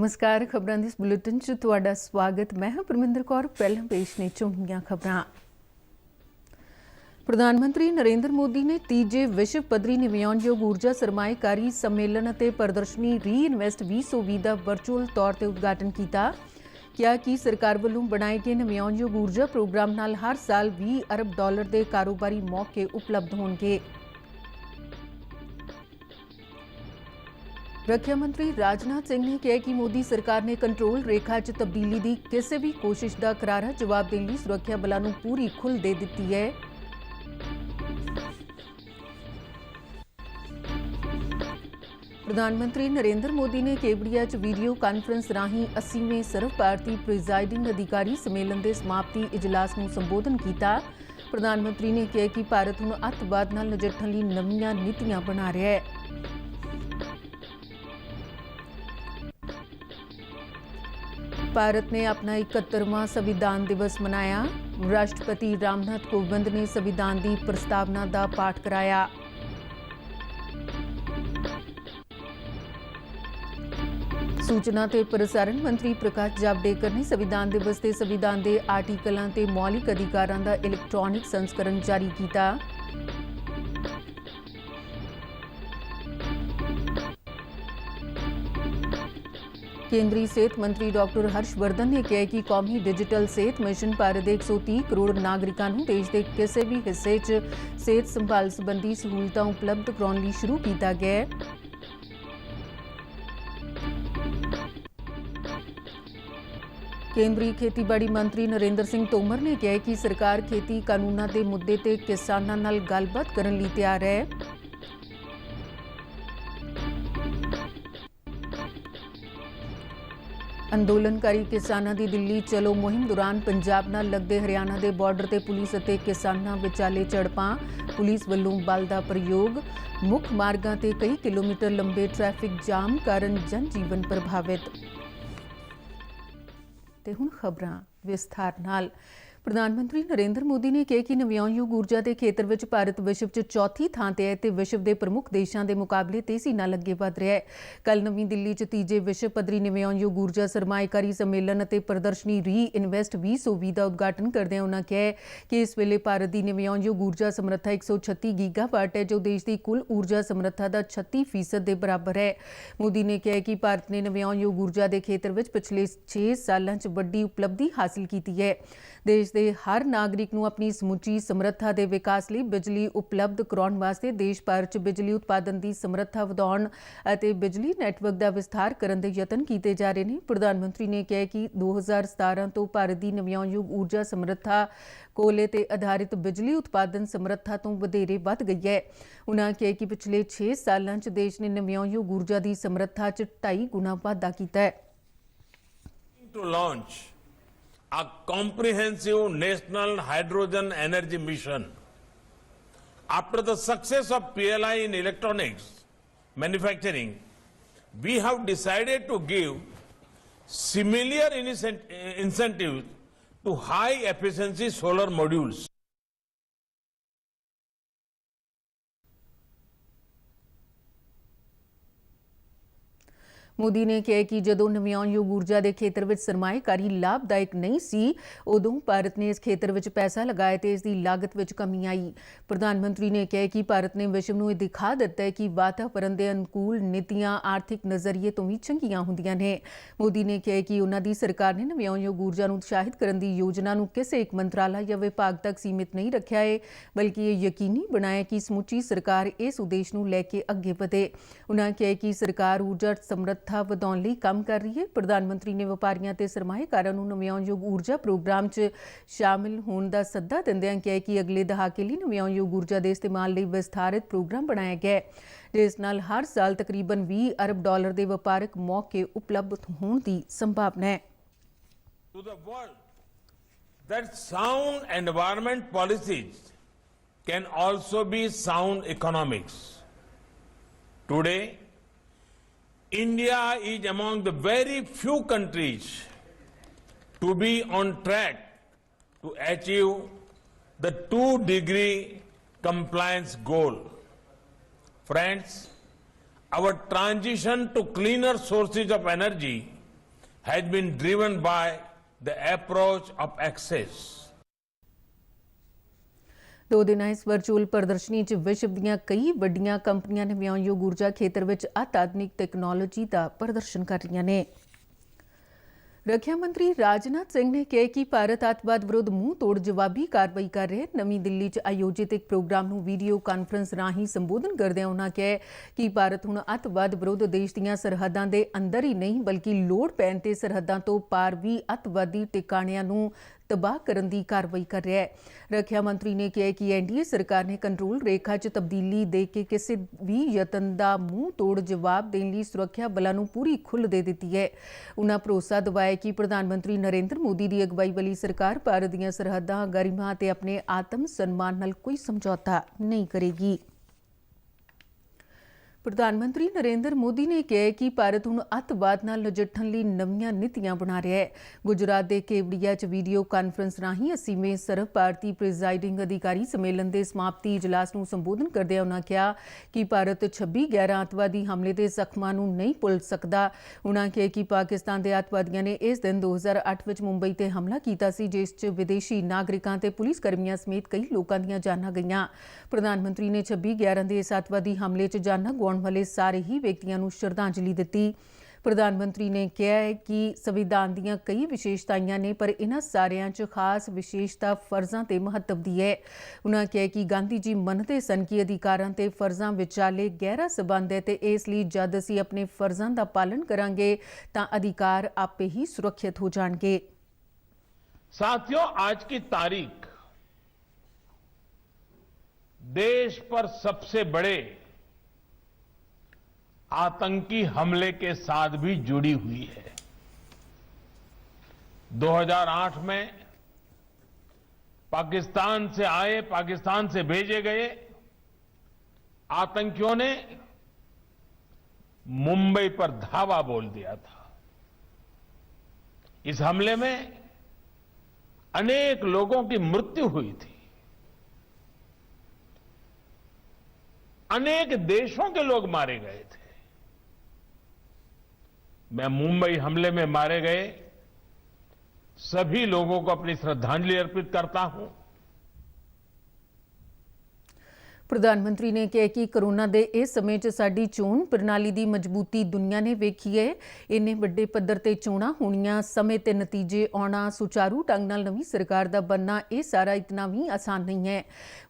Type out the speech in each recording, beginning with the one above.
नमस्कार। खबरां दे इस बुलेटिन च तुहाडा स्वागत। मैं हां परमिंदर कौर। पहलां पेश ने चुनियां खबरां। प्रधानमंत्री नरेंद्र मोदी ने तीजे विश्व पद्धरी नवीनयोग ऊर्जा सरमाएकारी सम्मेलन ਅਤੇ प्रदर्शनी रीइन्वेस्ट 2020 ਦਾ ਵਰਚੁਅਲ ਤੌਰ ਤੇ ਉਦਘਾਟਨ ਕੀਤਾ। ਕਿਹਾ ਕਿ ਸਰਕਾਰ ਵੱਲੋਂ ਬਣਾਏ ਗਏ ਨਵਿਆਣਯੋਗ ਊਰਜਾ ਪ੍ਰੋਗਰਾਮ ਨਾਲ ਹਰ ਸਾਲ $20 ਅਰਬ ਦੇ ਕਾਰੋਬਾਰੀ ਮੌਕੇ ਉਪਲਬਧ ਹੋਣਗੇ। रक्षा मंत्री राजनाथ सिंह ने कहा कि मोदी सरकार ने कंट्रोल रेखा च तब्दीली की किसी भी कोशिश का करारा जवाब देने सुरक्षा बलों को पूरी खुल दे दी है। प्रधानमंत्री नरेंद्र मोदी ने केवड़िया च वीडियो कानफ्रेंस राही 80वें सर्व भारती प्रिजाइडिंग अधिकारी सम्मेलन के समाप्ति इजलास को संबोधन किया। प्रधानमंत्री ने कहा कि भारत हुण अतवाद नाल नजिठण लई नवीं नीतियां बना रहा है। भारत ने अपना 71वां संविधान दिवस मनाया। राष्ट्रपति रामनाथ कोविंद ने संविधान की प्रस्तावना का पाठ कराया। सूचना ते प्रसारण मंत्री प्रकाश जावड़ेकर ने संविधान दिवस के संविधान के आर्टिकलों ते मौलिक अधिकारों का इलैक्ट्रॉनिक संस्करण जारी किया। केंद्रीय सेहत मंत्री डॉक्टर हर्षवर्धन ने कहा कि कौमी डिजिटल सेहत मिशन भारत के 130 करोड़ नागरिकों को देश के किसी भी हिस्से च सेहत संभाल संबंधी सहूलतां उपलब्ध कराने लई शुरू किया गया है। केंद्रीय खेतीबाड़ी मंत्री नरेंद्र सिंह तोमर ने कहा कि सरकार खेती कानूनों के मुद्दे ते किसानों नाल गलबात करने लई तैयार है। अंदोलनकारी किसानों की दिल्ली चलो मुहिम दौरान पंजाब नाल लगदे हरियाणा के बॉर्डर ते पुलिस और किसानों विचाले झड़पां। पुलिस वल्लों बल का प्रयोग। मुख्य मार्गों ते कई किलोमीटर लंबे ट्रैफिक जाम कारण जनजीवन प्रभावित। ते हुण खबरां विस्तार नाल। प्रधानमंत्री नरेंद्र मोदी ने कहा कि नवीनयोग ऊर्जा के खेत्र में भारत विश्व च चौथी थां ते है ते विश्व के प्रमुख देशों के मुकाबले तेजी नाल अगे वध रहा है। कल नवी दिल्ली च तीजे विश्व पद्धरी नवीनयोग ऊर्जा सरमाएकारी सम्मेलन और प्रदर्शनी रीइन्वेस्ट 2020 का उद्घाटन करदे उन्होंने कहा कि इस वेले भारत की नवीनयोग ऊर्जा समर्था 136 गीगावाट है, जो देश की कुल ऊर्जा समर्था का 36% के बराबर है। मोदी ने कहा कि भारत ने नवीनयोग ऊर्जा के खेत्र में पिछले 6 सालों च वड्डी उपलब्धि हासिल की है। देश के हर नागरिक को अपनी समुची समर्था के विकास लिए बिजली उपलब्ध कराने वास्ते देश भर च बिजली उत्पादन की समर्था वधाउण अते बिजली नैटवर्क का विस्तार करने के यतन किए जा रहे हैं। प्रधानमंत्री ने कहा कि 2017 तो भारत की नवीनयोग ऊर्जा समर्था कोयले ते आधारित बिजली उत्पादन समर्था तो वधेरे वध गई है। उन्होंने कहा कि पिछले 6 सालों च देश ने नवीनयोग ऊर्जा की समर्था च 2.5 गुना वाधा किया है। A comprehensive national hydrogen energy mission. After the success of PLI in electronics manufacturing, we have decided to give similar incentives to high efficiency solar modules. Modi ने कहा कि जदों नवीनयोग ऊर्जा के खेत्र में सरमाएकारी लाभदायक नहीं सी, उदों भारत ने इस खेत्र में पैसा लगाया तो इसकी लागत में कमी आई। प्रधानमंत्री ने कहा कि भारत ने विश्व को दिखा दिता है कि वातावरण के अनुकूल नीतियां आर्थिक नज़रिए तो भी चंगियां होंदियां ने। मोदी ने कहा कि उन्हां दी सरकार ने नवीनयोग ऊर्जा को उत्साहित करने की योजना को किसी एक मंत्रालय या विभाग तक सीमित नहीं रखा है, बल्कि ये यकीनी बनाया कि समुची सरकार इस उद्देश्य को लैके अगे बढ़े। उन्होंने कहा कि सरकार ऊर्जा समर्थ ਵਧਾਉਣ ਲਈ ਕੰਮ कर रही है। प्रधानमंत्री ने व्यापारियों ते सरमाएकारां नूं नवीनयोग ऊर्जा प्रोग्राम च शामिल होने का सੱਦਾ दिंदिआं कहा कि अगले दहाके लिए नवीनयोग ऊर्जा के इस्तेमाल ਲਈ विस्तारित प्रोग्राम बनाया गया है, जिस नाल हर साल तकरीबन $20 अरब के व्यापारिक मौके उपलब्ध होने की संभावना है। To the world that sound environment policies can also be sound economics. Today, India is among the very few countries to be on track to achieve the 2-degree compliance goal. Friends, our transition to cleaner sources of energy has been driven by the approach of access. 2 ਦਿਨਾਂ ਇਸ virtual ਪ੍ਰਦਰਸ਼ਨੀ 'ਚ ਵਿਸ਼ਵ ਦੀਆਂ ਕਈ ਵੱਡੀਆਂ ਕੰਪਨੀਆਂ ਨਵਿਆਉਣਯੋਗ ਊਰਜਾ ਖੇਤਰ ਵਿੱਚ ਅਤਿਆਧੁਨਿਕ ਟੈਕਨੋਲੋਜੀ ਦਾ ਪ੍ਰਦਰਸ਼ਨ ਕਰ ਰਹੀਆਂ ਨੇ। ਰੱਖਿਆ ਮੰਤਰੀ ਰਾਜਨਾਥ ਸਿੰਘ ਨੇ ਕਿਹਾ ਕਿ ਭਾਰਤ ਅੱਤਵਾਦ ਵਿਰੁੱਧ ਮੂੰਹ ਤੋੜ ਜਵਾਬੀ ਕਾਰਵਾਈ ਕਰ ਰਿਹਾ ਹੈ। ਨਵੀਂ ਦਿੱਲੀ 'ਚ ਆਯੋਜਿਤ ਇੱਕ ਪ੍ਰੋਗਰਾਮ ਨੂੰ ਵੀਡੀਓ ਕਾਨਫਰੰਸ ਰਾਹੀਂ ਸੰਬੋਧਨ ਕਰਦਿਆਂ ਉਨ੍ਹਾਂ ਕਿਹਾ ਕਿ ਭਾਰਤ ਹੁਣ ਅੱਤਵਾਦ ਵਿਰੁੱਧ ਦੇਸ਼ ਦੀਆਂ ਸਰਹੱਦਾਂ ਦੇ ਅੰਦਰ ਹੀ ਨਹੀਂ ਬਲਕਿ ਲੋੜ ਪੈਣ ਤੇ ਸਰਹੱਦਾਂ ਤੋਂ ਪਾਰ ਵੀ ਅੱਤਵਾਦੀ ਟਿਕਾਣਿਆਂ ਨੂੰ ਤਬਾਹ ਕਰਨ ਦੀ ਕਾਰਵਾਈ ਕਰ ਰਿਹਾ ਹੈ। ਰੱਖਿਆ ਮੰਤਰੀ ਨੇ ਕਿਹਾ ਕਿ ਐਨਡੀਏ ਸਰਕਾਰ ਨੇ ਕੰਟਰੋਲ ਰੇਖਾ 'ਚ ਤਬਦੀਲੀ ਦੇ ਕੇ ਕਿਸੇ ਵੀ ਯਤਨ ਦਾ ਮੂੰਹ ਤੋੜ ਜਵਾਬ ਦੇਣ ਲਈ ਸੁਰੱਖਿਆ ਬਲਾਂ ਨੂੰ ਪੂਰੀ ਖੁੱਲ੍ਹ ਦੇ ਦਿੱਤੀ ਹੈ। ਉਨ੍ਹਾਂ ਭਰੋਸਾ ਦਿਵਾਇਆ ਕਿ ਪ੍ਰਧਾਨ ਮੰਤਰੀ ਨਰਿੰਦਰ ਮੋਦੀ ਦੀ ਅਗਵਾਈ ਵਾਲੀ ਸਰਕਾਰ ਭਾਰਤ ਦੀਆਂ ਸਰਹੱਦਾਂ, ਗਰਿਮਾ ਅਤੇ ਆਪਣੇ ਆਤਮ ਸਨਮਾਨ ਨਾਲ ਕੋਈ ਸਮਝੌਤਾ ਨਹੀਂ ਕਰੇਗੀ। ਪ੍ਰਧਾਨ ਮੰਤਰੀ ਨਰਿੰਦਰ ਮੋਦੀ ਨੇ ਕਿਹਾ ਕਿ ਭਾਰਤ ਹੁਣ ਅੱਤਵਾਦ ਨਾਲ ਨਜਿੱਠਣ ਲਈ ਨਵੀਆਂ ਨੀਤੀਆਂ ਬਣਾ ਰਿਹਾ ਹੈ। ਗੁਜਰਾਤ ਦੇ ਕੇਵੜੀਆ 'ਚ ਵੀਡੀਓ ਕਾਨਫਰੰਸ ਰਾਹੀਂ 80ਵੇਂ ਸਰਵ ਭਾਰਤੀ ਪ੍ਰੀਜ਼ਾਈਡਿੰਗ ਅਧਿਕਾਰੀ ਸੰਮੇਲਨ ਦੇ ਸਮਾਪਤੀ ਇਜਲਾਸ ਨੂੰ ਸੰਬੋਧਨ ਕਰਦਿਆਂ ਉਨ੍ਹਾਂ ਕਿਹਾ ਕਿ ਭਾਰਤ 26/11 ਅੱਤਵਾਦੀ ਹਮਲੇ ਦੇ ਜ਼ਖਮਾਂ ਨੂੰ ਨਹੀਂ ਭੁੱਲ ਸਕਦਾ। ਉਨ੍ਹਾਂ ਕਿਹਾ ਕਿ ਪਾਕਿਸਤਾਨ ਦੇ ਅੱਤਵਾਦੀਆਂ ਨੇ ਇਸ ਦਿਨ 2008 ਵਿੱਚ ਮੁੰਬਈ ਤੇ ਹਮਲਾ ਕੀਤਾ ਸੀ ਜਿਸ 'ਚ ਵਿਦੇਸ਼ੀ ਨਾਗਰਿਕਾਂ ਤੇ ਪੁਲਿਸ ਕਰਮੀਆਂ ਸਮੇਤ ਕਈ ਲੋਕਾਂ ਦੀਆਂ ਜਾਨਾਂ ਗਈਆਂ। ਪ੍ਰਧਾਨ ਮੰਤਰੀ ਨੇ 26/11 ਦੇ ਇਸ ਅੱਤਵਾਦੀ ਹਮਲੇ 'ਚ ਜਾਨਾਂ ਗਵਾਉਣ ਵਾਲੇ ਸਾਰੇ ਹੀ ਵਿਅਕਤੀਆਂ ਨੂੰ ਸ਼ਰਧਾਂਜਲੀ ਦਿੱਤੀ। ਪ੍ਰਧਾਨ ਮੰਤਰੀ ਨੇ ਕਿਹਾ ਹੈ ਕਿ ਸੰਵਿਧਾਨ ਦੀਆਂ ਕਈ ਵਿਸ਼ੇਸ਼ਤਾਵਾਂ ਨੇ ਪਰ ਇਹਨਾਂ ਸਾਰਿਆਂ 'ਚ ਖਾਸ ਵਿਸ਼ੇਸ਼ਤਾ ਫਰਜ਼ਾਂ ਤੇ ਮਹੱਤਵ ਦੀ ਹੈ। ਉਨ੍ਹਾਂ ਕਿਹਾ ਕਿ ਗਾਂਧੀ ਜੀ ਮੰਨਦੇ ਸਨ ਕਿ ਅਧਿਕਾਰਾਂ ਤੇ ਫਰਜ਼ਾਂ ਵਿਚਾਲੇ ਗਹਿਰਾ ਸੰਬੰਧ ਹੈ ਤੇ ਇਸ ਲਈ ਜਦ ਅਸੀਂ ਆਪਣੇ ਫਰਜ਼ਾਂ ਦਾ ਪਾਲਣ ਕਰਾਂਗੇ ਤਾਂ ਅਧਿਕਾਰ ਆਪੇ ਹੀ ਸੁਰੱਖਿਅਤ ਹੋ ਜਾਣਗੇ। साथियों, आज की तारीख देश पर सबसे बड़े आतंकी हमले के साथ भी जुड़ी हुई है। 2008 में पाकिस्तान से आए, पाकिस्तान से भेजे गए आतंकियों ने मुंबई पर धावा बोल दिया था। इस हमले में अनेक लोगों की मृत्यु हुई थी। अनेक देशों के लोग मारे गए थे। मैं मुंबई हमले में मारे गए सभी लोगों को अपनी श्रद्धांजलि अर्पित करता हूं। ਪ੍ਰਧਾਨ ਮੰਤਰੀ ਨੇ ਕਿਹਾ ਕਿ ਕਰੋਨਾ ਦੇ ਇਸ ਸਮੇਂ 'ਚ ਸਾਡੀ ਚੋਣ ਪ੍ਰਣਾਲੀ ਦੀ ਮਜ਼ਬੂਤੀ ਦੁਨੀਆ ਨੇ ਵੇਖੀ ਹੈ। ਇੰਨੇ ਵੱਡੇ ਪੱਧਰ ਤੇ ਚੋਣਾਂ ਹੋਣੀਆਂ, ਸਮੇਂ ਤੇ ਨਤੀਜੇ ਆਉਣਾ, ਸੁਚਾਰੂ ਢੰਗ ਨਾਲ ਨਵੀਂ ਸਰਕਾਰ ਦਾ ਬਣਨਾ, ਇਹ ਸਾਰਾ ਇਤਨਾ ਵੀ ਆਸਾਨ ਨਹੀਂ ਹੈ।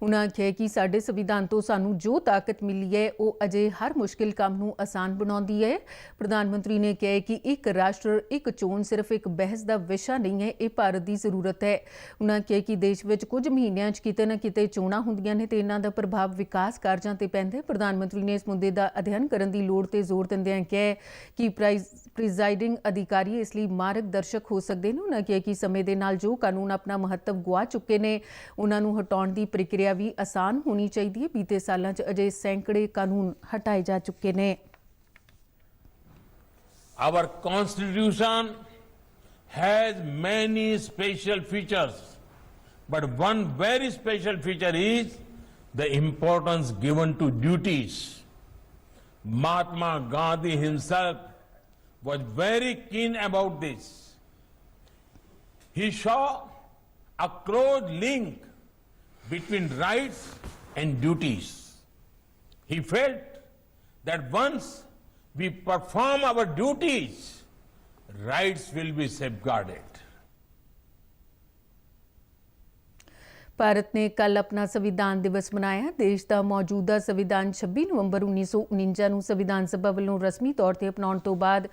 ਉਨ੍ਹਾਂ ਕਿਹਾ ਕਿ ਸਾਡੇ ਸੰਵਿਧਾਨ ਤੋਂ ਸਾਨੂੰ ਜੋ ਤਾਕਤ ਮਿਲੀ ਹੈ ਉਹ ਅਜੇ ਹਰ ਮੁਸ਼ਕਿਲ ਕੰਮ ਨੂੰ ਆਸਾਨ ਬਣਾਉਂਦੀ ਹੈ। ਪ੍ਰਧਾਨ ਮੰਤਰੀ ਨੇ ਕਿਹਾ ਕਿ ਇੱਕ ਰਾਸ਼ਟਰ ਇੱਕ ਚੋਣ ਸਿਰਫ ਇੱਕ ਬਹਿਸ ਦਾ ਵਿਸ਼ਾ ਨਹੀਂ ਹੈ, ਇਹ ਭਾਰਤ ਦੀ ਜ਼ਰੂਰਤ ਹੈ। ਉਨ੍ਹਾਂ ਕਿਹਾ ਕਿ ਦੇਸ਼ ਵਿੱਚ ਕੁਝ ਮਹੀਨਿਆਂ 'ਚ ਕਿਤੇ ਨਾ ਕਿਤੇ ਚੋਣਾਂ ਹੁੰਦੀਆਂ ਨੇ ਤੇ ਇਹਨਾਂ ਦਾ ਪ੍ਰਭਾਵ ਵਿਕਾਸ ਕਾਰਜਾਂ ਤੇ ਪੈਂਦਾ ਹੈ। ਪ੍ਰਧਾਨ ਮੰਤਰੀ ਨੇ ਇਸ ਮੁੱਦੇ ਦਾ ਅਧਿਐਨ ਕਰਨ ਦੀ ਲੋੜ ਤੇ ਜ਼ੋਰ ਦਿੰਦਿਆਂ ਕਿਹਾ ਕਿ ਪ੍ਰੀਜ਼ਾਈਡਿੰਗ ਅਧਿਕਾਰੀ ਇਸ ਲਈ ਮਾਰਗਦਰਸ਼ਕ ਹੋ ਸਕਦੇ ਨੇ। ਉਨ੍ਹਾਂ ਕਿਹਾ ਕਿ ਸਮੇਂ ਦੇ ਨਾਲ ਜੋ ਕਾਨੂੰਨ ਆਪਣਾ ਮਹੱਤਵ ਗੁਆ ਚੁੱਕੇ ਨੇ ਉਹਨਾਂ ਨੂੰ ਹਟਾਉਣ ਦੀ ਪ੍ਰਕਿਰਿਆ ਵੀ ਆਸਾਨ ਹੋਣੀ ਚਾਹੀਦੀ ਹੈ। ਬੀਤੇ ਸਾਲਾਂ 'ਚ ਅਜੇ ਸੈਂਕੜੇ ਕਾਨੂੰਨ ਹਟਾਏ ਜਾ ਚੁੱਕੇ ਨੇ। Our constitution has many special features, but one very special feature is the importance given to duties. Mahatma Gandhi himself was very keen about this. He saw a close link between rights and duties. He felt that once we perform our duties, rights will be safeguarded. Bharat ਨੇ ਕੱਲ੍ਹ ਆਪਣਾ ਸੰਵਿਧਾਨ ਦਿਵਸ ਮਨਾਇਆ। ਦੇਸ਼ ਦਾ ਮੌਜੂਦਾ ਸੰਵਿਧਾਨ 26 ਨਵੰਬਰ 1949 ਨੂੰ ਸੰਵਿਧਾਨ ਸਭਾ ਵੱਲੋਂ ਰਸਮੀ ਤੌਰ ਤੇ ਅਪਣਾਉਣ ਤੋਂ ਬਾਅਦ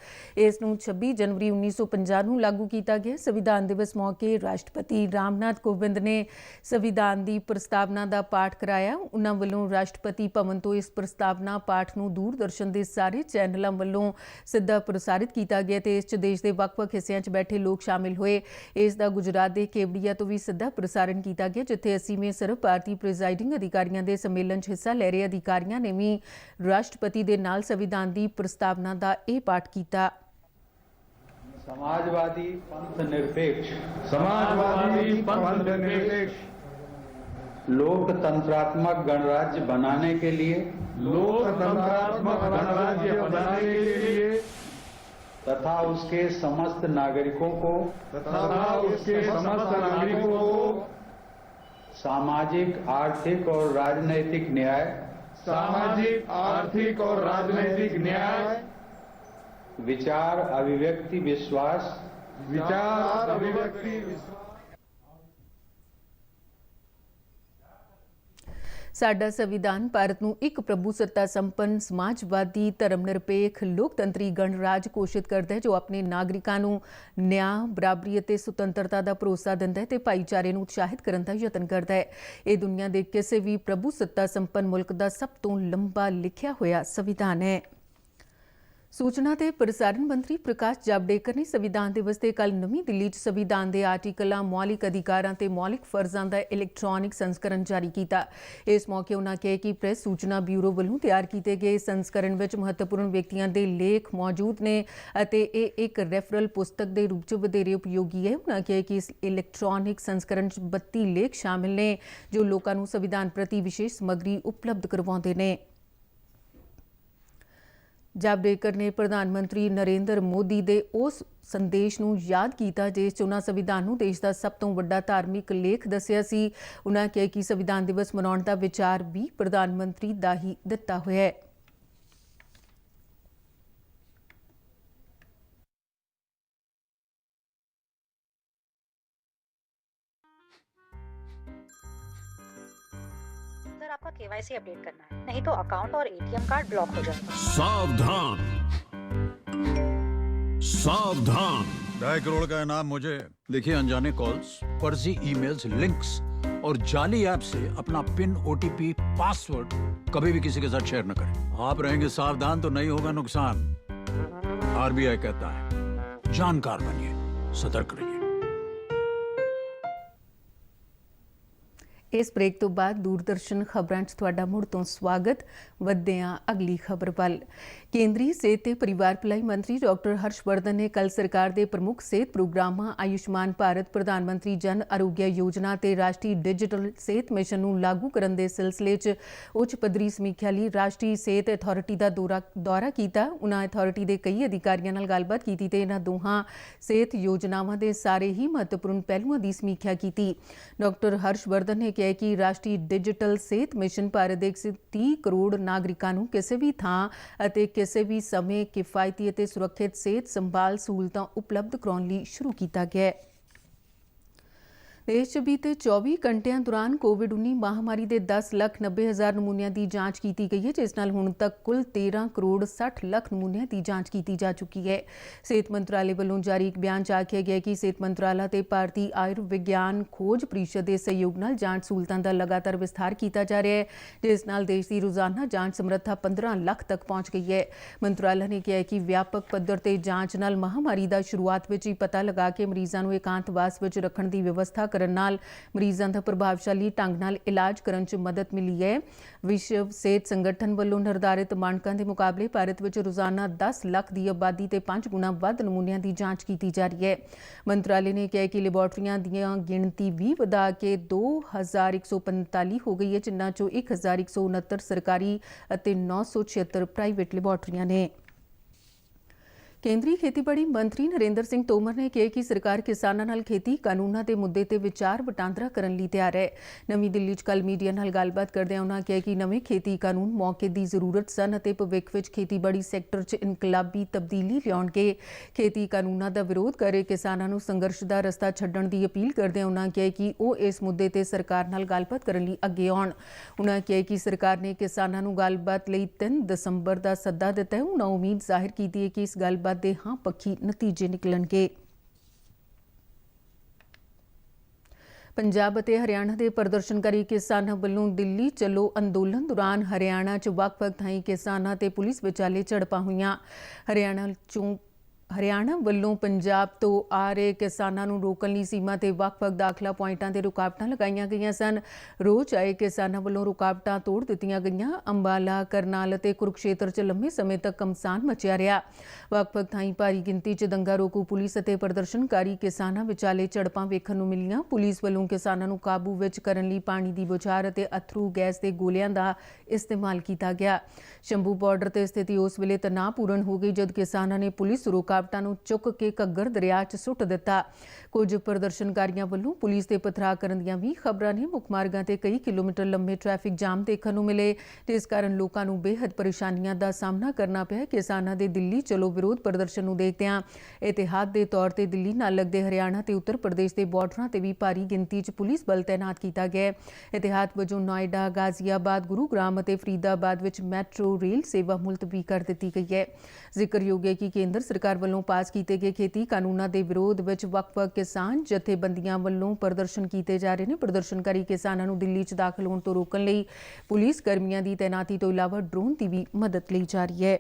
ਇਸ ਨੂੰ 26 ਜਨਵਰੀ 1950 ਨੂੰ ਲਾਗੂ ਕੀਤਾ ਗਿਆ। ਸੰਵਿਧਾਨ ਦਿਵਸ ਮੌਕੇ ਰਾਸ਼ਟਰਪਤੀ ਰਾਮਨਾਥ ਕੋਵਿੰਦ ਨੇ ਸੰਵਿਧਾਨ ਦੀ ਪ੍ਰਸਤਾਵਨਾ ਦਾ ਪਾਠ ਕਰਾਇਆ। ਉਨ੍ਹਾਂ ਵੱਲੋਂ ਰਾਸ਼ਟਰਪਤੀ ਭਵਨ ਤੋਂ ਇਸ ਪ੍ਰਸਤਾਵਨਾ ਪਾਠ ਨੂੰ ਦੂਰਦਰਸ਼ਨ ਦੇ ਸਾਰੇ ਚੈਨਲਾਂ ਵੱਲੋਂ ਸਿੱਧਾ ਪ੍ਰਸਾਰਿਤ ਕੀਤਾ ਗਿਆ ਤੇ ਇਸ 'ਚ ਦੇਸ਼ ਦੇ ਵੱਖ-ਵੱਖ ਹਿੱਸਿਆਂ 'ਚ ਬੈਠੇ ਲੋਕ ਸ਼ਾਮਿਲ ਹੋਏ। ਇਸ ਦਾ ਗੁਜਰਾਤ ਦੇ ਕੇਵੜੀਆ ਤੋਂ ਵੀ ਸਿੱਧਾ ਪ੍ਰਸਾਰਣ ਕੀਤਾ ਗਿਆ ਜਿੱਥੇ 80ਵੇਂ ਸਰਵ ਭਾਰਤੀ ਪ੍ਰੀਜ਼ਾਈਡਿੰਗ ਅਧਿਕਾਰੀਆਂ ਦੇ ਸੰਮੇਲਨ 'ਚ ਹਿੱਸਾ ਲੈ ਰਹੇ ਅਧਿਕਾਰੀਆਂ ਨੇ ਵੀ ਰਾਸ਼ਟਰਪਤੀ ਦੇ ਨਾਲ ਸੰਵਿਧਾਨ ਦੀ ਪ੍ਰਸਤਾਵਨਾ ਦਾ ਇਹ ਪਾਠ ਕੀਤਾ। समाजवादी पंथ निरपेक्ष लोकतंत्रात्मक गणराज्य बनाने के लिए तथा उसके समस्त नागरिकों को सामाजिक, आर्थिक और राजनैतिक न्याय, विचार अभिव्यक्ति विश्वास ਸਾਡਾ ਸੰਵਿਧਾਨ ਭਾਰਤ ਨੂੰ ਇੱਕ ਪ੍ਰਭੂ ਸੱਤਾ ਸੰਪੰਨ ਸਮਾਜਵਾਦੀ ਧਰਮ ਨਿਰਪੇਖ ਲੋਕਤੰਤਰੀ ਗਣਰਾਜ ਘੋਸ਼ਿਤ ਕਰਦਾ ਹੈ ਜੋ ਆਪਣੇ ਨਾਗਰਿਕਾਂ ਨੂੰ ਨਿਆਂ, ਬਰਾਬਰੀ ਅਤੇ ਸੁਤੰਤਰਤਾ ਦਾ ਭਰੋਸਾ ਦਿੰਦਾ ਹੈ ਤੇ ਭਾਈਚਾਰੇ ਨੂੰ ਉਤਸ਼ਾਹਿਤ ਕਰਨ ਦਾ ਯਤਨ ਕਰਦਾ ਹੈ। ਇਹ ਦੁਨੀਆ ਦੇ ਕਿਸੇ ਵੀ ਪ੍ਰਭੂ ਸੱਤਾ ਸੰਪੰਨ ਮੁਲਕ ਦਾ ਸਭ ਤੋਂ ਲੰਬਾ ਲਿਖਿਆ ਹੋਇਆ ਸੰਵਿਧਾਨ ਹੈ। सूचना ते प्रसारण मंत्री प्रकाश जावड़ेकर ने संविधान दिवस ते कल नवी दिल्ली च संविधान दे आर्टिकलों, मौलिक अधिकारां ते मौलिक फर्जां दा इलैक्ट्रॉनिक संस्करण जारी किया। इस मौके उन्होंने कहा कि प्रेस सूचना ब्यूरो वालों तैयार किए गए संस्करण विच महत्वपूर्ण व्यक्तियों के लेख मौजूद ने अते इह एक रैफरल पुस्तक के रूप च वधेरे उपयोगी है। उन्होंने कहा कि इस इलैक्ट्रॉनिक संस्करण च 32 लेख शामिल ने जो लोगों को संविधान प्रति विशेष समग्री उपलब्ध करवाउंदे ने। जावड़ेकर ने प्रधानमंत्री नरेंद्र मोदी के उस संदेश नूं याद किया जिस च उन्हां संविधान नूं देश का सब तो वड्डा धार्मिक लेख दस्सिया सी। उन्होंने कहा कि संविधान दिवस मनाउण दा विचार भी प्रधानमंत्री दा ही दिता होया है। आपका केवाईसी अपडेट करना है, नहीं तो अकाउंट और एटीएम कार्ड ब्लॉक हो जाएगा। सावधान सावधान। 2.5 करोड़ का इनाम मुझे। देखिए, अनजाने कॉल्स, फर्जी ईमेल्स, लिंक्स और जाली ऐप से अपना पिन, ओटीपी, पासवर्ड कभी भी किसी के साथ शेयर न करें। आप रहेंगे सावधान तो नहीं होगा नुकसान। आरबीआई कहता है, जानकार बनिए, सतर्क रहिए। इस ब्रेक तो बाद दूरदर्शन खबरां 'च तुहाडा मुड़ तो स्वागत। वधदे हां अगली खबर वल। केंद्रीय सेहत ते परिवार भलाई मंत्री डॉक्टर हर्षवर्धन ने कल सरकार के प्रमुख सेहत प्रोग्रामां आयुष्मान भारत, प्रधानमंत्री जन आरोग्य योजना ते राष्ट्रीय डिजिटल सेहत मिशन नूं लागू करन दे सिलसिले च उच्च पद्धरी समीक्षा लई राष्ट्रीय सेहत अथॉरिटी का दौरा किया। उन्हां अथॉरिटी के कई अधिकारियों नाल गलबात की ते इन्हां दोहां सेहत योजनावां दे सारे ही महत्वपूर्ण पहलुआं की समीक्षा की। डॉक्टर हर्षवर्धन ने कहा कि राष्ट्रीय डिजिटल सेहत मिशन भारत के 130 करोड़ नागरिकों को किसी भी थां अते किसी भी समय किफायती अते सुरक्षित सेहत संभाल सहूलतां उपलब्ध कराउण लई शुरू किया गया है। देश च बीते 24 घंटिया दौरान कोविड-19 महामारी के 10,90,000 नमूनों की जांच की गई है, जिस नाल हुण तक कुल 13 करोड़ 60 लाख नमूनों की जांच की जा चुकी है। सेहत मंत्रालय वालों जारी एक बयान च आखिया गया कि सेहत मंत्रालय ते भारतीय आयुर्विज्ञान खोज परिषद के सहयोग नाल जांच सहूलतां का लगातार विस्तार किया जा रहा है, जिस नाल देश की रोजाना जांच समर्था 15 लाख तक पहुंच गई है। मंत्रालय ने कहा कि व्यापक पद्धर ते जांच नाल महामारी का शुरुआत विच ही पता लगा के मरीजों को एकांतवास विच रखण की व्यवस्था करन नाल मरीजों का प्रभावशाली ढंग नाल इलाज करन च मदद मिली है। विश्व सेहत संगठन वालों निर्धारित मानकों के मुकाबले भारत में रोजाना 10 लाख की आबादी ते 5 गुना वध नमूनों की जांच की जा रही है। मंत्रालय ने कहा कि लैबोरेटरियां दी गिणती भी वधा के 2145 हो गई है, जिन्हां चों 1169 सरकारी अते 976 प्राइवेट लैबोरेटरियां ने। केंद्रीय खेतीबाड़ी मंत्री नरेंद्र सिंह तोमर ने कहा कि सरकार किसानों नाल खेती कानूनों के मुद्दे ते विचार वटांदरा करने लई तैयार है। नवी दिल्ली च कल मीडिया नाल गलबात करदे उन्होंने कहा कि नवे खेती कानून मौके की जरूरत सन अते भविख विच खेतीबाड़ी सैक्टर च इनकलाबी तब्दीली लियाउणगे। खेती कानूनों का विरोध कर रहे किसानों को संघर्ष का रस्ता छड्डण की अपील करदे उन्होंने कहा कि वह इस मुद्दे ते सरकार नाल गलबात करने लई अगे आउण। उन्होंने कहा कि सरकार ने किसानों को गलबात लई 3 दसंबर का सद्दा दिता है। उन्होंने उम्मीद जाहिर की है कि इस गलबात दे हाँ पक्षी नतीजे निकलणगे। पंजाब और हरियाणा के प्रदर्शनकारी किसानों वालों दिल्ली चलो अंदोलन दौरान हरियाणा च वख-वख थाई किसानों ते पुलिस विचाले झड़पां होईयां। हरियाणा वालों पंजाब तो आ रहे किसानों को रोकण लई सीमा ते वख-वख दाखला पॉइंटां ते रुकावटां लगाईयां गईयां सन। रोज आए किसानों वालों रुकावटां तोड़ दित्तियां गईयां। अंबाला, करनाल ते कुरुक्षेत्र च लंबे समय तक घमसान मचिया रहा। वख-वख थाई भारी गिनती च दंगा रोकू पुलिस अते प्रदर्शनकारी किसानों विचाले झड़पां वेखण नूं मिलीआं। पुलिस वालों किसानों को काबू विच करन लई पानी दी बुछार अते अथरू गैस के गोलियां का इस्तेमाल किया गया। शंभू बॉर्डर ते स्थिति उस वेले तनावपूर्ण हो गई जद किसानों ने पुलिस रुकावट ਰੁਕਾਵਟਾਂ ਨੂੰ ਚੁੱਕ ਕੇ ਘੱਗਰ ਦਰਿਆ 'ਚ ਸੁੱਟ ਦਿੱਤਾ। ਕੁਝ ਪ੍ਰਦਰਸ਼ਨਕਾਰੀਆਂ ਵੱਲੋਂ ਪੁਲਿਸ ਦੇ ਪਥਰਾਅ ਕਰਨ ਦੀਆਂ ਵੀ ਖਬਰਾਂ ਨੇ। ਮੁੱਖ ਮਾਰਗਾਂ ਤੇ ਕਈ ਕਿਲੋਮੀਟਰ ਲੰਬੇ ਟ੍ਰੈਫਿਕ ਜਾਮ ਦੇਖਣ ਨੂੰ ਮਿਲੇ, ਜਿਸ ਕਾਰਨ ਲੋਕਾਂ ਨੂੰ ਬੇਹੱਦ ਪਰੇਸ਼ਾਨੀਆਂ ਦਾ ਸਾਹਮਣਾ ਕਰਨਾ ਪਿਆ। ਕਿਸਾਨਾਂ ਦੇ ਦਿੱਲੀ ਚਲੋ ਵਿਰੋਧ ਪ੍ਰਦਰਸ਼ਨ ਨੂੰ ਦੇਖਦਿਆਂ ਇਤਿਹਾਦ ਦੇ ਤੌਰ ਤੇ ਦਿੱਲੀ ਨਾਲ ਲੱਗਦੇ ਹਰਿਆਣਾ ਤੇ ਉੱਤਰ ਪ੍ਰਦੇਸ਼ ਦੇ ਬਾਰਡਰਾਂ ਤੇ ਵੀ ਭਾਰੀ ਗਿਣਤੀ 'ਚ ਪੁਲਿਸ ਬਲ ਤੈਨਾਤ ਕੀਤਾ ਗਿਆ। ਇਤਿਹਾਦ ਵਜੋਂ ਨੋਇਡਾ, ਗਾਜ਼ੀਆਬਾਦ, ਗੁਰੂਗ੍ਰਾਮ ਅਤੇ ਫਰੀਦਾਬਾਦ ਵਿੱਚ ਮੈਟਰੋ ਰੇਲ ਸੇਵਾ ਮੁਲਤਵੀ ਕਰ ਦਿੱਤੀ ਗਈ ਹੈ। ਜ਼ਿਕਰਯੋਗ ਹੈ ਕਿ ਕੇਂਦਰ ਸਰਕਾਰ ਵੱਲੋਂ ਪਾਸ ਕੀਤੇ ਗਏ ਖੇਤੀ ਕਾਨੂੰਨਾਂ ਦੇ ਵਿਰੋਧ ਵਿੱਚ ਵੱਖ-ਵੱਖ ਕਿਸਾਨ ਜਥੇਬੰਦੀਆਂ ਵੱਲੋਂ ਪ੍ਰਦਰਸ਼ਨ ਕੀਤੇ ਜਾ ਰਹੇ ਨੇ। ਪ੍ਰਦਰਸ਼ਨਕਾਰੀ ਕਿਸਾਨਾਂ ਨੂੰ ਦਿੱਲੀ 'ਚ ਦਾਖਲ ਹੋਣ ਤੋਂ ਰੋਕਣ ਲਈ ਪੁਲਿਸ ਕਰਮੀਆਂ ਦੀ ਤੈਨਾਤੀ ਤੋਂ ਇਲਾਵਾ ਡਰੋਨ ਦੀ ਵੀ ਮਦਦ ਲਈ ਜਾ ਰਹੀ ਹੈ।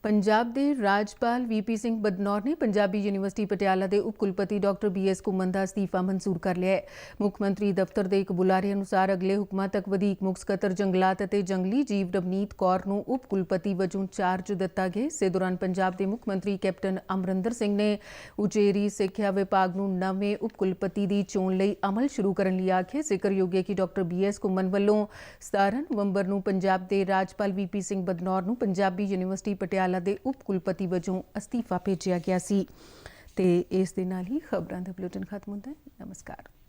ਪੰਜਾਬ ਦੇ ਰਾਜਪਾਲ VP ਸਿੰਘ ਬਦਨੌਰ ਨੇ ਪੰਜਾਬੀ ਯੂਨੀਵਰਸਿਟੀ ਪਟਿਆਲਾ ਦੇ ਉਪ ਕੁਲਪਤੀ ਡਾਕਟਰ BS ਘੁੰਮਣ ਦਾ ਅਸਤੀਫਾ ਮਨਜ਼ੂਰ ਕਰ ਲਿਆ ਹੈ। ਮੁੱਖ ਮੰਤਰੀ ਦਫ਼ਤਰ ਦੇ ਇੱਕ ਬੁਲਾਰੇ ਅਨੁਸਾਰ ਅਗਲੇ ਹੁਕਮਾਂ ਤੱਕ ਵਧੀਕ ਮੁੱਖ ਸਕੱਤਰ ਜੰਗਲਾਤ ਅਤੇ ਜੰਗਲੀ ਜੀਵ ਰਵਨੀਤ ਕੌਰ ਨੂੰ ਉਪ ਕੁਲਪਤੀ ਵਜੋਂ ਚਾਰਜ ਦਿੱਤਾ ਗਿਆ। ਇਸੇ ਦੌਰਾਨ ਪੰਜਾਬ ਦੇ ਮੁੱਖ ਮੰਤਰੀ ਕੈਪਟਨ ਅਮਰਿੰਦਰ ਸਿੰਘ ਨੇ ਉਚੇਰੀ ਸਿੱਖਿਆ ਵਿਭਾਗ ਨੂੰ ਨਵੇਂ ਉਪ ਕੁਲਪਤੀ ਦੀ ਚੋਣ ਲਈ ਅਮਲ ਸ਼ੁਰੂ ਕਰਨ ਲਈ ਆਖਿਆ। ਜ਼ਿਕਰਯੋਗ ਹੈ ਕਿ ਡਾਕਟਰ BS ਘੁੰਮਣ ਵੱਲੋਂ 17 ਨਵੰਬਰ ਨੂੰ ਪੰਜਾਬ ਦੇ ਰਾਜਪਾਲ VP ਸਿੰਘ ਬਦਨੌਰ ਨੂੰ ਪੰਜਾਬੀ ਯੂਨੀਵਰਸਿਟੀ ਪਟਿਆਲਾ ਦੇ ਉਪ ਕੁਲਪਤੀ ਵਜੋਂ ਅਸਤੀਫਾ ਭੇਜਿਆ ਗਿਆ ਸੀ। ਤੇ ਇਸ ਦੇ ਨਾਲ ਹੀ ਖਬਰਾਂ ਦਾ ਬੁਲੇਟਿਨ ਖਤਮ ਹੁੰਦਾ ਹੈ। ਨਮਸਕਾਰ।